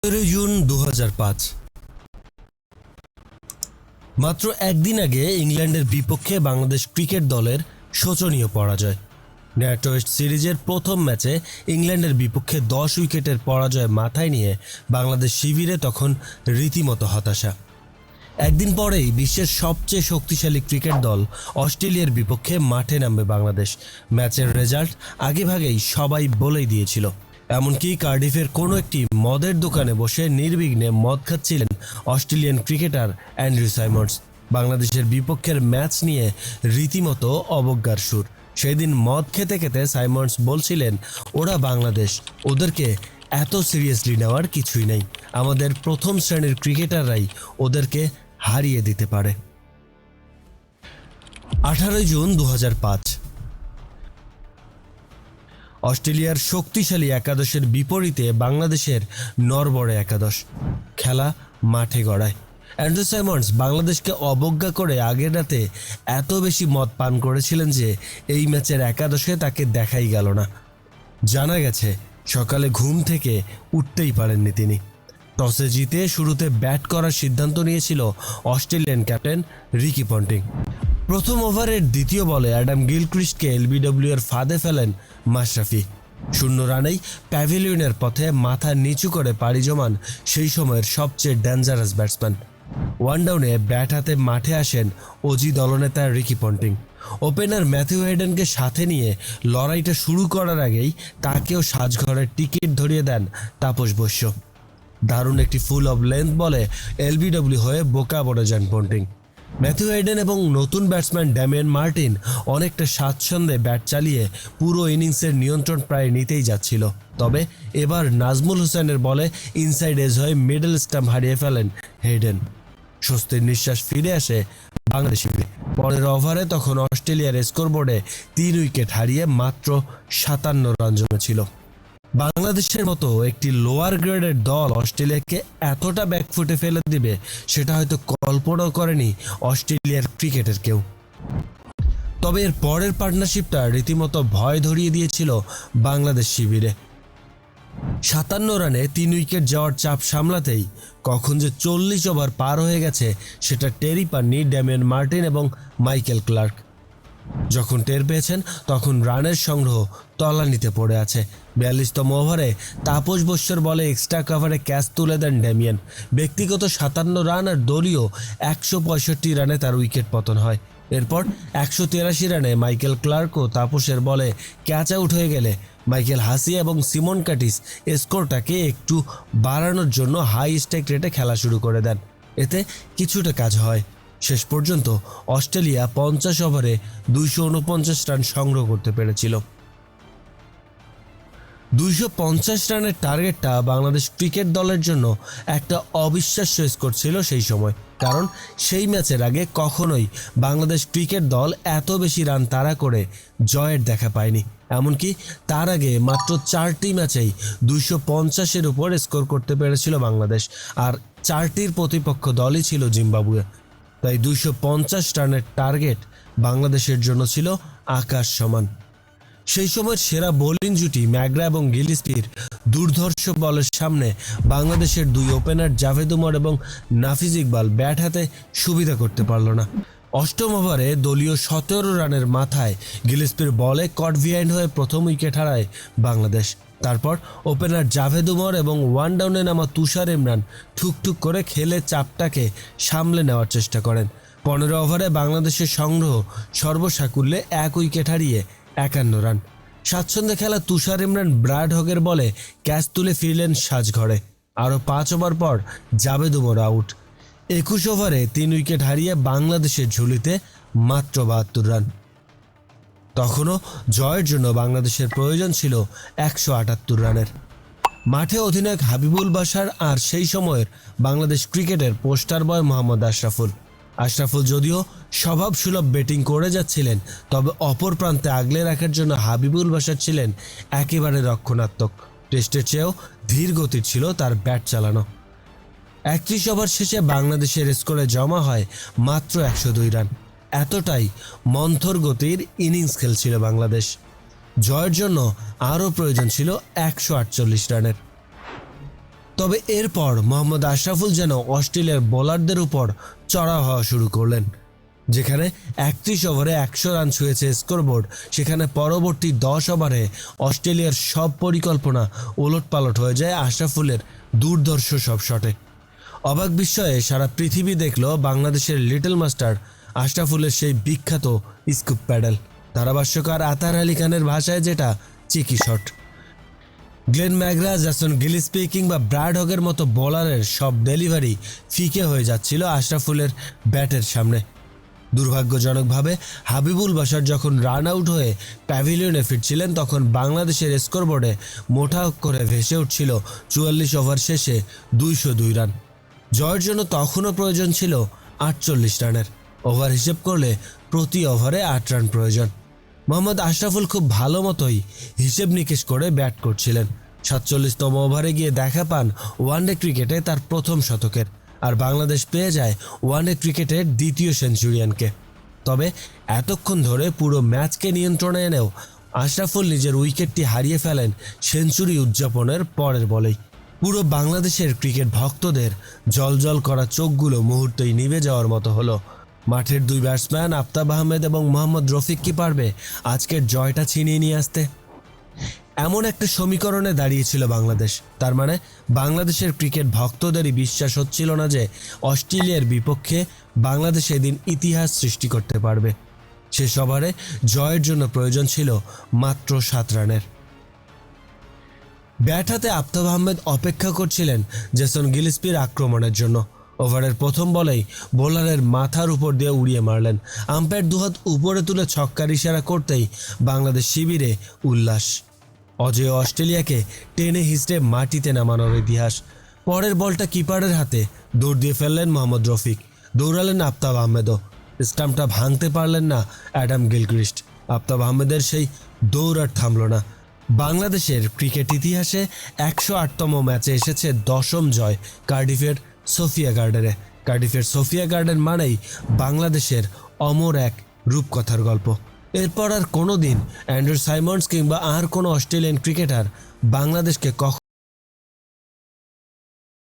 June 2005 মাত্র একদিন আগে ইংল্যান্ডের বিপক্ষে বাংলাদেশ ক্রিকেট দলের শোচনীয় পরাজয়। টেস্ট সিরিজের প্রথম ম্যাচে ইংল্যান্ডের বিপক্ষে 10 উইকেটের পরাজয় মাথায় নিয়ে বাংলাদেশ শিবিরে তখন রীতিমতো হতাশা। একদিন পরেই বিশ্বের সবচেয়ে শক্তিশালী ক্রিকেট দল অস্ট্রেলিয়ার বিপক্ষে মাঠে নামবে বাংলাদেশ। ম্যাচের রেজাল্ট আগেভাগেই সবাই বলেই দিয়েছিল। এমনকি কার্ডিফের কোনো একটি মদের দোকানে বসে নির্বিঘ্নে মদ খাচ্ছিলেন অস্ট্রেলিয়ান ক্রিকেটার অ্যান্ড্রু সাইমন্ডস। বাংলাদেশের বিপক্ষের ম্যাচ নিয়ে রীতিমতো অবজ্ঞার সুর। সেদিন মদ খেতে খেতে সাইমন্ডস বলছিলেন, ওরা বাংলাদেশ, ওদেরকে এত সিরিয়াসলি নেওয়ার কিছুই নেই, আমাদের প্রথম শ্রেণীর ক্রিকেটাররাই ওদেরকে হারিয়ে দিতে পারে। 18 জুন 2005 অস্ট্রেলিয়ার শক্তিশালী একাদশের বিপরীতে বাংলাদেশের নড়বড়ে একাদশ। খেলা মাঠে গড়ায়। অ্যান্ড্রু সাইমন্ডস বাংলাদেশকে অবজ্ঞা করে আগের রাতে এত বেশি মদ পান করেছিলেন যে এই ম্যাচের একাদশে তাকে দেখাই গেল না। জানা গেছে সকালে ঘুম থেকে উঠতেই পারেননি তিনি। টসে জিতে শুরুতে ব্যাট করার সিদ্ধান্ত নিয়েছিল অস্ট্রেলিয়ান ক্যাপ্টেন রিকি পন্টিং। প্রথম ওভারের দ্বিতীয় বলে অ্যাডাম গিলক্রিস্টকে এলবিডব্লিউ এর ফাঁদে ফেলেন মাশরাফি। 0 রানেই প্যাভিলিয়নের পথে মাথা নিচু করে পাড়ি জমান সেই সময়ের সবচেয়ে ডেঞ্জারাস ব্যাটসম্যান। ওয়ান ডাউনে ব্যাট হাতে মাঠে আসেন অজি দলনেতা রিকি পন্টিং। ওপেনার ম্যাথিউ হেডেনকে সাথে নিয়ে লড়াইটা শুরু করার আগেই তাকেও সাজঘরের টিকিট ধরিয়ে দেন তাপস বৈশ্য। দারুণ একটি ফুল অফ লেন্থ বলে এলবিডব্লিউ হয়ে বোকা পড়ে যান পন্টিং। ম্যাথিউ হেডেন এবং নতুন ব্যাটসম্যান ড্যামিয়ান মার্টিন অনেকটা স্বাচ্ছন্দ্যে ব্যাট চালিয়ে পুরো ইনিংসের নিয়ন্ত্রণ প্রায় নিতেই যাচ্ছিল। তবে এবার নাজমুল হোসেনের বলে ইনসাইড এজ হয়ে মিডল স্টাম্প হারিয়ে ফেলেন হেডেন। স্বস্তির নিঃশ্বাস ফিরে আসে বাংলাদেশি। 15 ওভারে তখন অস্ট্রেলিয়ার স্কোরবোর্ডে 3 উইকেট হারিয়ে মাত্র 57 রান জমেছিল। বাংলাদেশের মতো একটি লোয়ার গ্রেডের দল অস্ট্রেলিয়াকে এতটা ব্যাকফুটে ফেলে দিবে সেটা হয়তো কল্পনাও করেনি অস্ট্রেলিয়ার ক্রিকেটের কেউ। তবে এর পরের পার্টনারশিপটা রীতিমতো ভয় ধরিয়ে দিয়েছিল বাংলাদেশ শিবিরে। 57 রানে 3 উইকেট যাওয়ার চাপ সামলাতেই কখন যে 40 ওভার পার হয়ে গেছে সেটা টেরই পাননি ড্যামিয়ান মার্টিন এবং মাইকেল ক্লার্ক। যখন টের পেয়েছেন তখন রানের সংগ্রহ তলানিতে পড়ে আছে। 42তম ওভারে তাপস বৈশ্যর বলে এক্সট্রা কাভারে ক্যাচ তুলে দেন ড্যামিয়ান। ব্যক্তিগত 57 রান আর দলীয় 165 রানে তার উইকেট পতন হয়। এরপর 183 রানে মাইকেল ক্লার্ক ও তাপসের বলে ক্যাচ আউট হয়ে গেলে মাইকেল হাসি এবং সিমন কাটিস স্কোরটাকে একটু বাড়ানোর জন্য হাই স্ট্রাইক রেটে খেলা শুরু করে দেন। এতে কিছুটা কাজ হয়। শেষ পর্যন্ত অস্ট্রেলিয়া 50 ওভারে 249 রান সংগ্রহ করতে পেরেছিল। 250 রানের টার্গেটটা বাংলাদেশ ক্রিকেট দলের জন্য একটা অবিশ্বাস্য স্কোর ছিল সেই সময়, কারণ সেই ম্যাচের আগে কখনোই বাংলাদেশ ক্রিকেট দল এত বেশি রান তাড়া করে জয়ের দেখা পায়নি। এমনকি তার আগে মাত্র 4টি ম্যাচেই 250-এর উপর স্কোর করতে পেরেছিল বাংলাদেশ, আর 4টির প্রতিপক্ষ দলই ছিল জিম্বাবুয়ে। তাই 250 রানের টার্গেট বাংলাদেশের জন্য ছিল আকাশ সমান। সেই সময়ের সেরা বোলিং জুটি ম্যাকগ্রা এবং গিলস্পির দুর্ধর্ষ বলের সামনে বাংলাদেশের 2 ওপেনার জাভেদ উমর এবং নাফিজ ইকবাল ব্যাট হাতে সুবিধা করতে পারল না। 8ম ওভারে দলীয় 17 রানের মাথায় গিলস্পির বলে কট বিহাইন্ড হয়ে প্রথম উইকেট হারায় বাংলাদেশ। তারপর ওপেনার জাভেদ উমর এবং ওয়ান ডাউনে নামা তুষার ইমরান ঠুকঠুক করে খেলে চাপটাকে সামলে নেওয়ার চেষ্টা করেন। 15 ওভারে বাংলাদেশের সংগ্রহ সর্বসাকুল্যে 1 উইকেট হারিয়ে 51 রান। স্বাচ্ছন্দ্যে খেলা তুষার ইমরান ব্রাড হকের বলে ক্যাচ তুলে ফিরলেন সাজঘরে। আরও 5 ওভার পর জাভেদ উমর আউট। 21 ওভারে 3 উইকেট হারিয়ে বাংলাদেশের ঝুলিতে মাত্র 72 রান। তখনও জয়ের জন্য বাংলাদেশের প্রয়োজন ছিল 178 রানের। মাঠে অধিনায়ক হাবিবুল বাশার আর সেই সময়ের বাংলাদেশ ক্রিকেটের পোস্টার বয় মোহাম্মদ আশরাফুল যদিও স্বভাবসুলভ ব্যাটিং করে যাচ্ছিলেন, তবে অপর প্রান্তে আগলে রাখার জন্য হাবিবুল বাশার ছিলেন একেবারে রক্ষণাত্মক। টেস্টের চেয়েও ধীর গতির ছিল তার ব্যাট চালানো। 31 ওভার শেষে বাংলাদেশের স্কোরে জমা হয় মাত্র 102 রান। এতটাই মন্থর গতির ইনিংস খেলছিল বাংলাদেশ। জয়ের জন্য আরও প্রয়োজন ছিল 148 রানের। তবে এরপর মোহাম্মদ আশরাফুল যেন অস্ট্রেলিয়ার বোলারদের উপর চড়াও হওয়া শুরু করলেন। যেখানে 31 ওভারে 100 রান ছুঁয়েছে স্কোরবোর্ড, সেখানে পরবর্তী 10 ওভারে অস্ট্রেলিয়ার সব পরিকল্পনা ওলটপালট হয়ে যায় আশরাফুলের দুর্ধর্ষ সব শটে। অবাক বিস্ময়ে সারা পৃথিবী দেখল বাংলাদেশের লিটল মাস্টার আশরাফুলের সেই বিখ্যাত স্কুপ প্যাডেল, ধারাভাষ্যকার আতার আলী খানের ভাষায় যেটা চেকি শট। গ্লেন ম্যাকগ্রা, জ্যাসন গিলিসপি কিংবা ব্র্যাড হগের মতো বোলারের সব ডেলিভারি ফিকে হয়ে যাচ্ছিল আশরাফুলের ব্যাটের সামনে। দুর্ভাগ্যজনকভাবে হাবিবুল বাশার যখন রান আউট হয়ে প্যাভিলিয়নে ফিরছিলেন, তখন বাংলাদেশের স্কোরবোর্ডে মোটা অক্ষরে ভেসে উঠছিল 44 ওভার শেষে 202 রান। জয়ের জন্য তখনও প্রয়োজন ছিল 48 রানের। ওভার হিসেব করলে প্রতি ওভারে 8 রান প্রয়োজন। মোহাম্মদ আশরাফুল খুব ভালো মতোই হিসেব নিকেশ করে ব্যাট করছিলেন। 47তম ওভারে গিয়ে দেখা পান ওয়ানডে ক্রিকেটে তার প্রথম শতকের, আর বাংলাদেশ পেয়ে যায় ওয়ানডে ক্রিকেটের দ্বিতীয় সেঞ্চুরিয়ানকে। তবে এতক্ষণ ধরে পুরো ম্যাচকে নিয়ন্ত্রণে এনেও আশরাফুল নিজের উইকেটটি হারিয়ে ফেলেন সেঞ্চুরি উদযাপনের পরের বলেই। পুরো বাংলাদেশের ক্রিকেট ভক্তদের জলজল করা চোখগুলো মুহূর্তেই নিভে যাওয়ার মতো হলো। মাঠের দুই ব্যাটসম্যান আফতাব আহমেদ এবং মোহাম্মদ রফিক কি পারবে আজকের জয়টা ছিনিয়ে নিয়ে আসতে? এমন একটা সমীকরণে দাঁড়িয়েছিল বাংলাদেশ। তার মানে বাংলাদেশের ক্রিকেট ভক্তদেরই বিশ্বাস হচ্ছিল না যে অস্ট্রেলিয়ার বিপক্ষে বাংলাদেশ এদিন ইতিহাস সৃষ্টি করতে পারবে। শেষ ওভারে জয়ের জন্য প্রয়োজন ছিল মাত্র 7 রানের। ব্যাট হাতে আফতাব আহমেদ অপেক্ষা করছিলেন জ্যাসন গিলিসপির আক্রমণের জন্য। ওভারের প্রথম বলেই বোলারের মাথার উপর দিয়ে উড়িয়ে মারলেন। আম্পায়ার দুহাত উপরে তুলে ছক্কার ইশারা করতেই বাংলাদেশ শিবিরে উল্লাস। অজেয় অস্ট্রেলিয়াকে টেনে হিঁচড়ে মাটিতে নামানোর ইতিহাস। পরের বলটা কিপারের হাতে দৌড় দিয়ে ফেললেন মোহাম্মদ রফিক, দৌড়ালেন আফতাব আহমেদও। স্টাম্পটা ভাঙতে পারলেন না অ্যাডাম গিলক্রিস্ট। আফতাব আহমেদের সেই দৌড় আর থামল না। বাংলাদেশের ক্রিকেট ইতিহাসে 108তম ম্যাচে এসেছে 10ম জয় কার্ডিফের সোফিয়া গার্ডেনে। কার্ডিফের সোফিয়া গার্ডেন মানেই বাংলাদেশের অমর এক রূপকথার গল্প। এরপর আর কোনো দিন অ্যান্ড্রু সাইমন্ডস কিংবা আর কোনো অস্ট্রেলিয়ান ক্রিকেটার বাংলাদেশকে